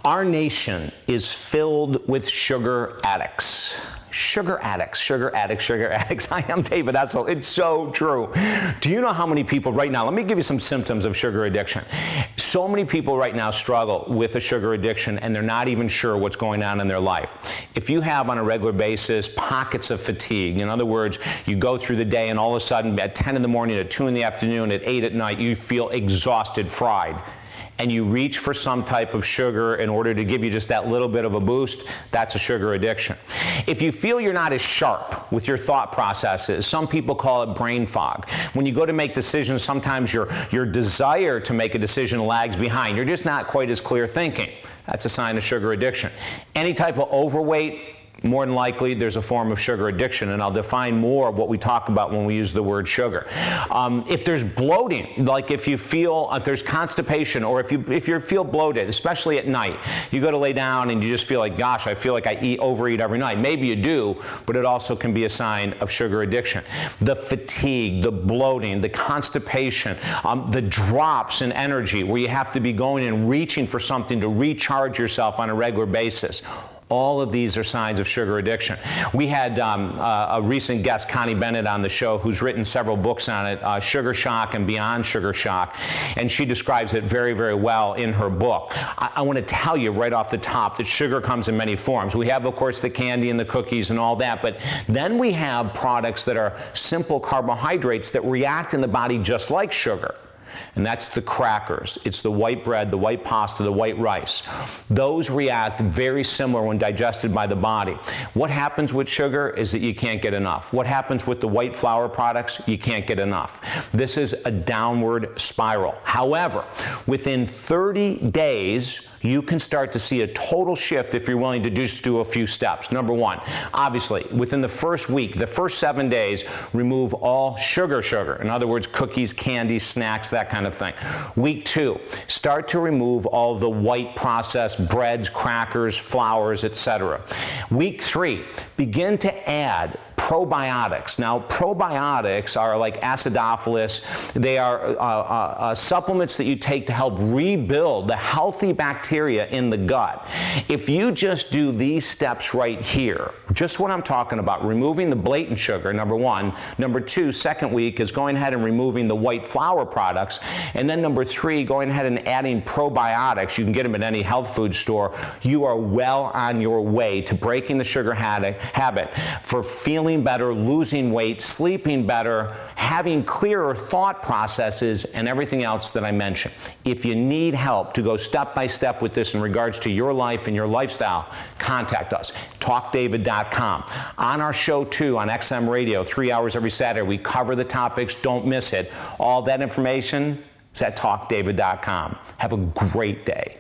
Our nation is filled with sugar addicts. Sugar addicts, sugar addicts, sugar addicts. I am David Essel. It's so true. Do you know how many people right now, let me give you some symptoms of sugar addiction. So many people right now struggle with a sugar addiction and they're not even sure what's going on in their life. If you have on a regular basis pockets of fatigue, in other words, you go through the day and all of a sudden at 10 in the morning, at 2 in the afternoon, at 8 at night, you feel exhausted, fried, and you reach for some type of sugar in order to give you just that little bit of a boost, that's a sugar addiction. If you feel you're not as sharp with your thought processes, some people call it brain fog. When you go to make decisions, sometimes your desire to make a decision lags behind. You're just not quite as clear thinking. That's a sign of sugar addiction. Any type of overweight, more than likely there's a form of sugar addiction, and I'll define more of what we talk about when we use the word sugar. If there's bloating, like if there's constipation, or if you feel bloated, especially at night, you go to lay down and you just feel like, gosh, I feel like I overeat every night. Maybe you do, but it also can be a sign of sugar addiction. The fatigue, the bloating, the constipation, the drops in energy where you have to be going and reaching for something to recharge yourself on a regular basis. All of these are signs of sugar addiction. We had a recent guest, Connie Bennett, on the show who's written several books on it, Sugar Shock and Beyond Sugar Shock, and she describes it very, very well in her book. I want to tell you right off the top that sugar comes in many forms. We have, of course, the candy and the cookies and all that, but then we have products that are simple carbohydrates that react in the body just like sugar. And that's the crackers. It's the white bread, the white pasta, the white rice. Those react very similar when digested by the body. What happens with sugar is that you can't get enough. What happens with the white flour products? You can't get enough. This is a downward spiral. However, within 30 days, you can start to see a total shift if you're willing to just do a few steps. Number one, obviously, within the first week, the first 7 days, remove all sugar. In other words, cookies, candy, snacks, that kind of thing. Week 2, start to remove all the white processed breads, crackers, flours, etc. Week 3, begin to add probiotics. Now, probiotics are like acidophilus. They are supplements that you take to help rebuild the healthy bacteria in the gut. If you just do these steps right here, just what I'm talking about, removing the blatant sugar, number one. Number 2, second week, is going ahead and removing the white flour products. And then number 3, going ahead and adding probiotics. You can get them at any health food store. You are well on your way to breaking the sugar habit, for feeling better, losing weight, sleeping better, having clearer thought processes, and everything else that I mentioned. If you need help to go step by step with this in regards to your life and your lifestyle, contact us. TalkDavid.com. On our show too, on XM Radio, 3 hours every Saturday, we cover the topics. Don't miss it. All that information is at TalkDavid.com. Have a great day.